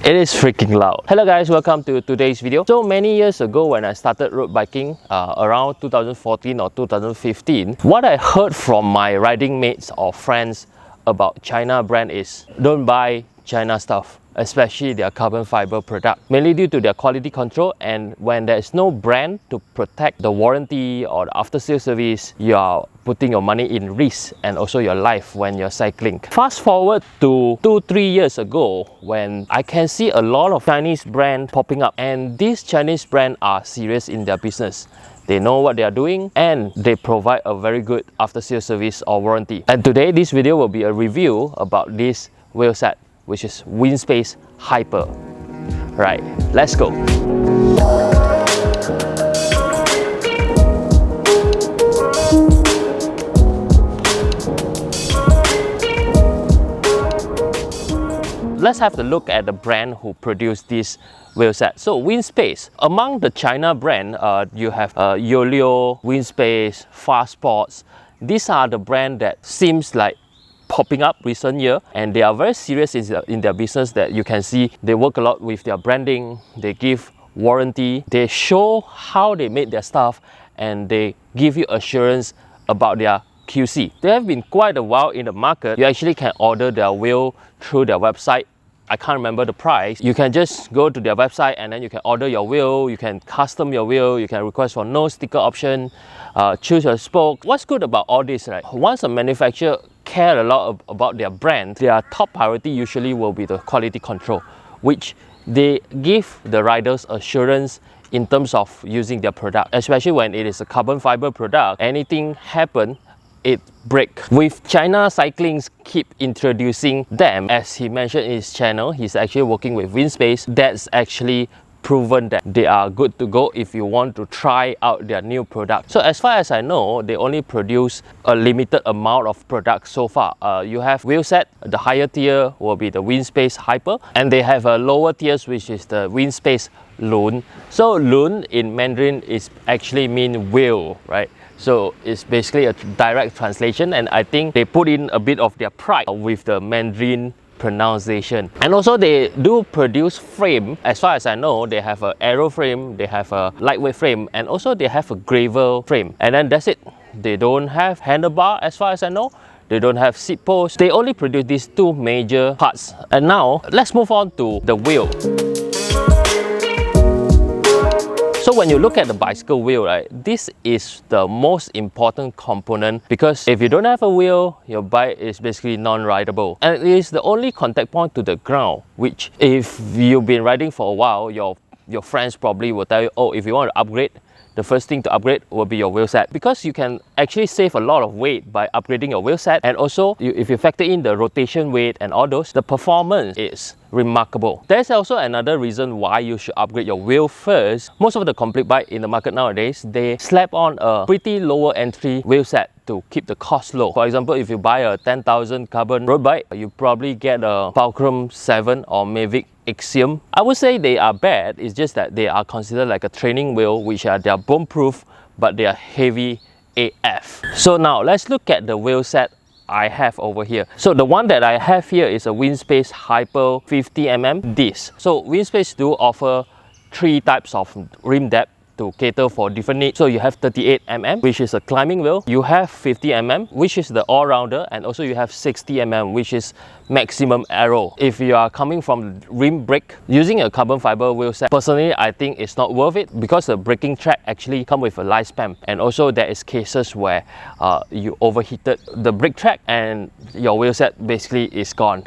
It is freaking loud. Hello guys, welcome to today's video. So many years ago when I started road biking, around 2014 or 2015, what I heard from my riding mates or friends about China brand is don't buy China stuff, especially their carbon fiber product, mainly due to their quality control. And when there is no brand to protect the warranty or the after sales service, you are putting your money in risk and also your life when you're cycling. Fast forward to 2-3 years ago when I can see a lot of Chinese brand popping up, and these Chinese brands are serious in their business. They know what they are doing and they provide a very good after sales service or warranty. And today this video will be a review about this wheelset, which is Winspace Hyper. Right, let's go. Let's have a look at the brand who produced this wheelset. So Winspace, among the China brand, you have Yolio, Winspace, Fast Sports. These are the brand that seems like popping up recent year, and they are very serious in their business. That you can see they work a lot with their branding, they give warranty, they show how they made their stuff, and they give you assurance about their QC. They have been quite a while in the market. You actually can order their wheel through their website. I can't remember the price. You can just go to their website and then you can order your wheel, you can custom your wheel, you can request for no sticker option, choose your spoke. What's good about all this, right? Once a manufacturer care a lot about their brand, their top priority usually will be the quality control, which they give the riders assurance in terms of using their product, especially when it is a carbon fiber product. Anything happen, it break. With China Cyclings keep introducing them, as he mentioned in his channel, he's actually working with Winspace. That's actually proven that they are good to go if you want to try out their new product. So as far as I know, they only produce a limited amount of products so far. You have Wheelset, the higher tier will be the Winspace Hyper, and they have a lower tiers which is the Winspace Lun. So Lun in Mandarin is actually mean wheel, right? So it's basically a direct translation, and I think they put in a bit of their pride with the Mandarin pronunciation. And also they do produce frame. As far as I know, they have an aero frame, they have a lightweight frame, and also they have a gravel frame. And then that's it. They don't have handlebar as far as I know. They don't have seat posts. They only produce these two major parts. And now let's move on to the wheel. So when you look at the bicycle wheel, right, this is the most important component, because if you don't have a wheel, your bike is basically non-rideable. And it is the only contact point to the ground, which if you've been riding for a while, your friends probably will tell you, oh, if you want to upgrade, the first thing to upgrade will be your wheelset, because you can actually save a lot of weight by upgrading your wheelset. And also, if you factor in the rotation weight and all those, the performance is remarkable. There's also another reason why you should upgrade your wheel first. Most of the complete bike in the market nowadays, they slap on a pretty lower entry wheelset to keep the cost low. For example, if you buy a 10,000 carbon road bike, you probably get a Fulcrum 7 or Mavic Axiom. I would say they are bad, it's just that they are considered like a training wheel, which are, they are bomb proof, but they are heavy AF. So now let's look at the wheel set I have over here. So the one that I have here is a Winspace Hyper 50mm disc. So Winspace do offer 3 types of rim depth to cater for different needs. So you have 38mm, which is a climbing wheel. You have 50mm, which is the all-rounder, and also you have 60mm, which is maximum aero. If you are coming from rim brake, using a carbon fiber wheel set, personally I think it's not worth it, because the braking track actually come with a lifespan, and also there is cases where you overheated the brake track and your wheel set basically is gone.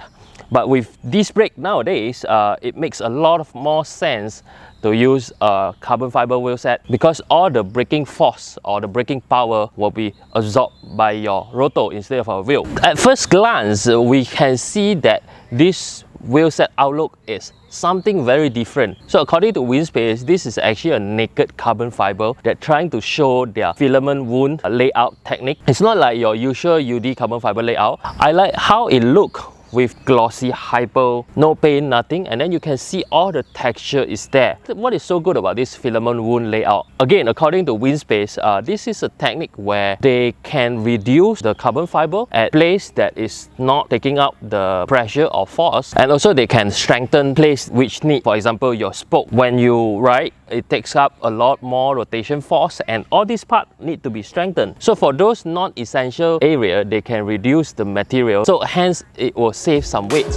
But with disc brake nowadays, it makes a lot of more sense to use a carbon fiber wheel set, because all the braking force or the braking power will be absorbed by your rotor instead of a wheel. At first glance, we can see that this wheel set outlook is something very different. So according to Winspace, this is actually a naked carbon fiber that trying to show their filament wound layout technique. It's not like your usual UD carbon fiber layout. I like how it look with glossy Hyper, no paint, nothing, and then you can see all the texture is there. What is so good about this filament wound layout? Again, according to Winspace, this is a technique where they can reduce the carbon fiber at place that is not taking up the pressure or force, and also they can strengthen place which need, for example, your spoke. When you ride, it takes up a lot more rotation force, and all these parts need to be strengthened. So for those non-essential area, they can reduce the material, so hence it will save some weight.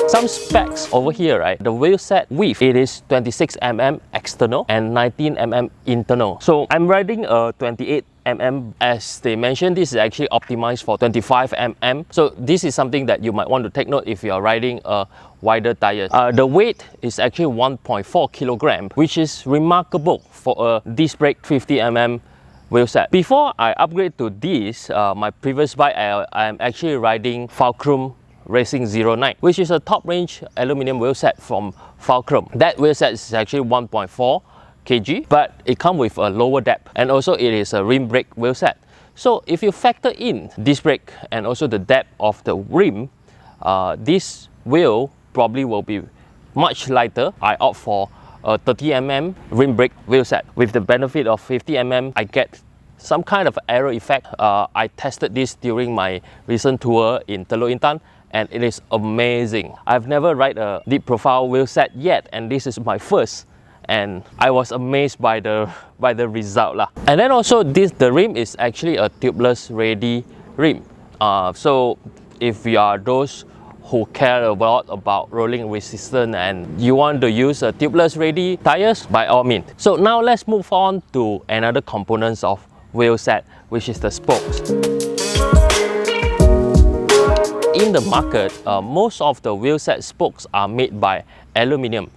Some specs over here, right? The wheelset width, it is 26 mm external and 19 mm internal. So I'm riding a 28 mm. As they mentioned, this is actually optimized for 25 mm. So this is something that you might want to take note if you are riding a wider tire. The weight is actually 1.4 kilogram, which is remarkable for a disc brake 50 mm wheelset. Before I upgrade to this, my previous bike, I am actually riding Fulcrum Racing 09, which is a top range aluminum wheelset from Fulcrum. That wheelset is actually 1.4 kg, but it comes with a lower depth, and also it is a rim brake wheelset. So if you factor in disc brake and also the depth of the rim, this wheel probably will be much lighter. I opt for a 30 mm rim brake wheelset. With the benefit of 50 mm, I get some kind of aero effect. I tested this during my recent tour in Teluk Intan, and it is amazing. I've never ride a deep profile wheelset yet, and this is my first, and I was amazed by the result lah. And then also the rim is actually a tubeless ready rim. So if you are those who care a lot about rolling resistance and you want to use a tubeless ready tires, by all means. So now let's move on to another components of wheelset, which is the spokes. In the market, most of the wheelset spokes are made by aluminium.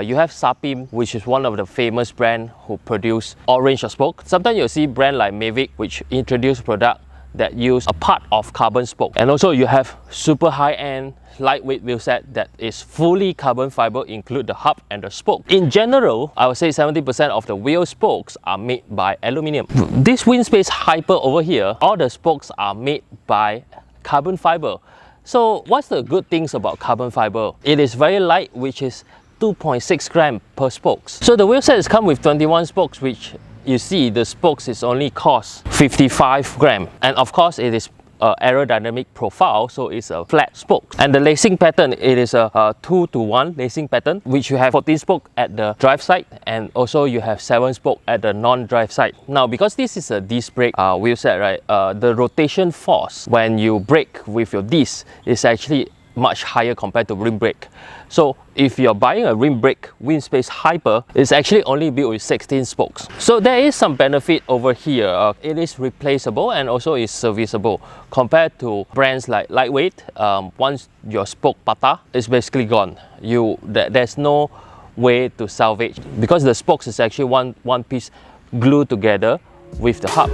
You have Sapim, which is one of the famous brands who produce all range of spoke. Sometimes you'll see brand like Mavic, which introduce product that use a part of carbon spoke. And also you have super high-end lightweight wheelset that is fully carbon fiber, include the hub and the spoke. In general, I would say 70% of the wheel spokes are made by aluminium. This Winspace Hyper over here, all the spokes are made by carbon fiber. So what's the good things about carbon fiber? It is very light, which is 2.6 grams per spokes. So the wheelset is come with 21 spokes, which you see the spokes is only cost 55 grams. And of course it is aerodynamic profile, so it's a flat spoke. And the lacing pattern, it is a 2-to-1 lacing pattern, which you have 14 spoke at the drive side, and also you have 7 spoke at the non-drive side. Now because this is a disc brake wheelset, right, the rotation force when you brake with your disc is actually much higher compared to rim brake. So if you're buying a rim brake Winspace Hyper, it's actually only built with 16 spokes. So there is some benefit over here. It is replaceable and also is serviceable compared to brands like Lightweight. Once your spoke patah, it's basically gone. There's no way to salvage because the spokes is actually one piece glued together with the hub.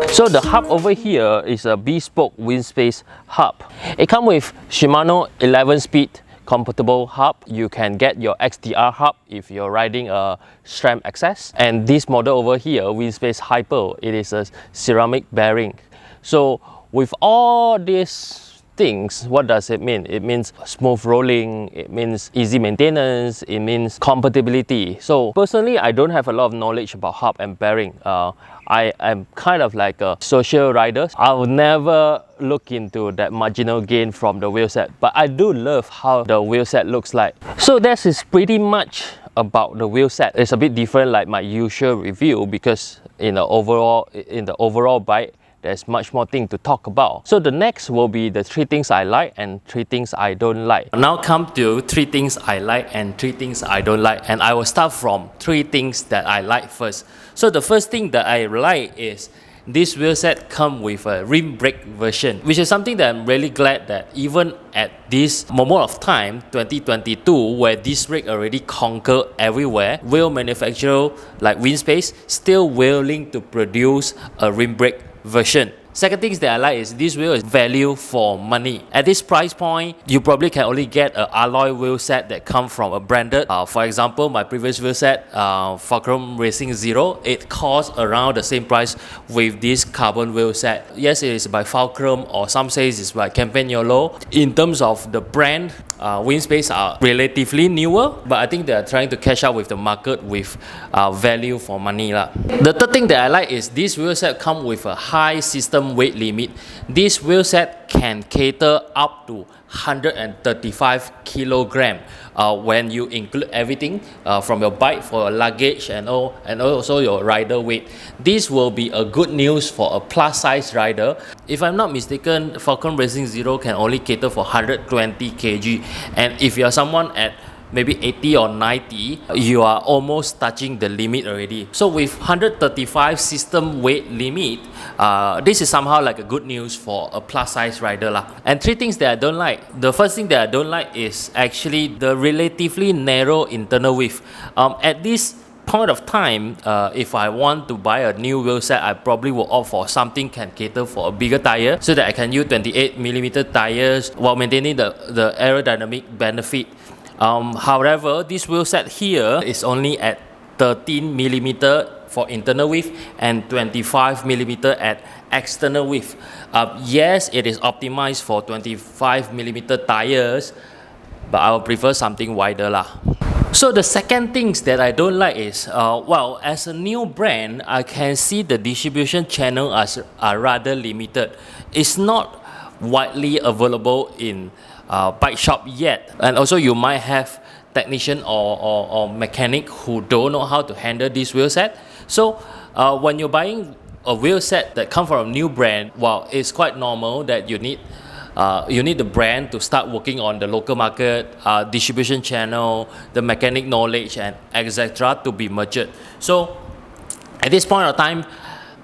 So the hub over here is a bespoke Winspace hub. It comes with Shimano 11-speed compatible hub. You can get your XDR hub if you're riding a SRAM access. And this model over here, Winspace Hyper, it is a ceramic bearing. So with all these things, what does it mean? It means smooth rolling, it means easy maintenance, it means compatibility. So personally, I don't have a lot of knowledge about hub and bearing. I am kind of like a social rider. I will never look into that marginal gain from the wheelset, but I do love how the wheelset looks like. So that is pretty much about the wheelset. It's a bit different like my usual review because in the overall bike, there's much more thing to talk about. So the next will be the 3 things I like and 3 things I don't like. Now come to 3 things I like and 3 things I don't like, and I will start from 3 things that I like first. So the first thing that I like is this wheelset come with a rim brake version, which is something that I'm really glad that even at this moment of time, 2022, where disc brake already conquer everywhere, wheel manufacturer like Winspace still willing to produce a rim brake version. Second things that I like is this wheel is value for money. At this price point, you probably can only get an alloy wheel set that come from a branded. For example, my previous wheel set, Fulcrum Racing Zero, it costs around the same price with this carbon wheel set. Yes, it is by Fulcrum, or some say it's by Campagnolo. In terms of the brand, Winspace are relatively newer, but I think they are trying to catch up with the market with value for money lah. The third thing that I like is this wheel set come with a high system weight limit. This wheel set can cater up to 135 kilogram when you include everything from your bike, for your luggage, and also your rider weight. This will be a good news for a plus size rider. If I'm not mistaken, Fulcrum Racing Zero can only cater for 120 kg, and if you're someone at maybe 80 or 90, you are almost touching the limit already. So with 135 system weight limit, this is somehow like a good news for a plus size rider lah. And three things that I don't like. The first thing that I don't like is actually the relatively narrow internal width. At this point of time, if I want to buy a new wheel set, I probably will opt for something can cater for a bigger tire, so that I can use 28mm tires while maintaining the aerodynamic benefit. However, this wheel set here is only at 13mm for internal width and 25mm at external width. Yes, it is optimized for 25mm tires, but I would prefer something wider lah. So the second things that I don't like is, well, as a new brand, I can see the distribution channel are rather limited. It's not widely available in bike shop yet, and also you might have technician or mechanic who don't know how to handle this wheel set. So when you're buying a wheel set that come from a new brand, well, it's quite normal that you need the brand to start working on the local market, distribution channel, the mechanic knowledge, and etc. to be merged. So at this point of time,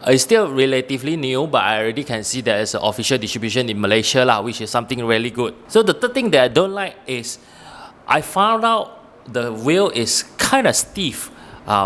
it's still relatively new, but I already can see there is an official distribution in Malaysia lah, which is something really good. So the third thing that I don't like is, I found out the wheel is kind of stiff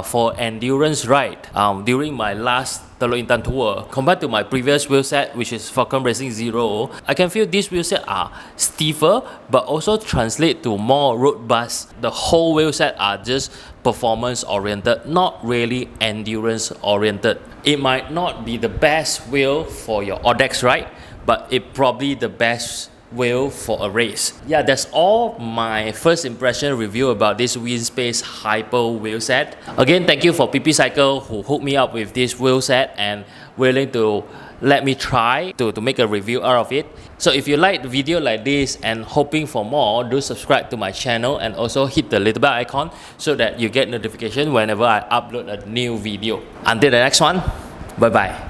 for endurance ride during my last Teluk Intan tour. Compared to my previous wheel set, which is Fulcrum Racing Zero, I can feel these wheel set are stiffer, but also translate to more road bus. The whole wheel set are just performance oriented, not really endurance oriented. It might not be the best wheel for your Odex ride, but it probably the best wheel for a race. Yeah, that's all my first impression review about this Winspace Hyper wheel set. Again, thank you for PP Cycle who hooked me up with this wheel set and willing to let me try to make a review out of it. So if you like the video like this and hoping for more, do subscribe to my channel and also hit the little bell icon so that you get notification whenever I upload a new video. Until the next one, bye bye.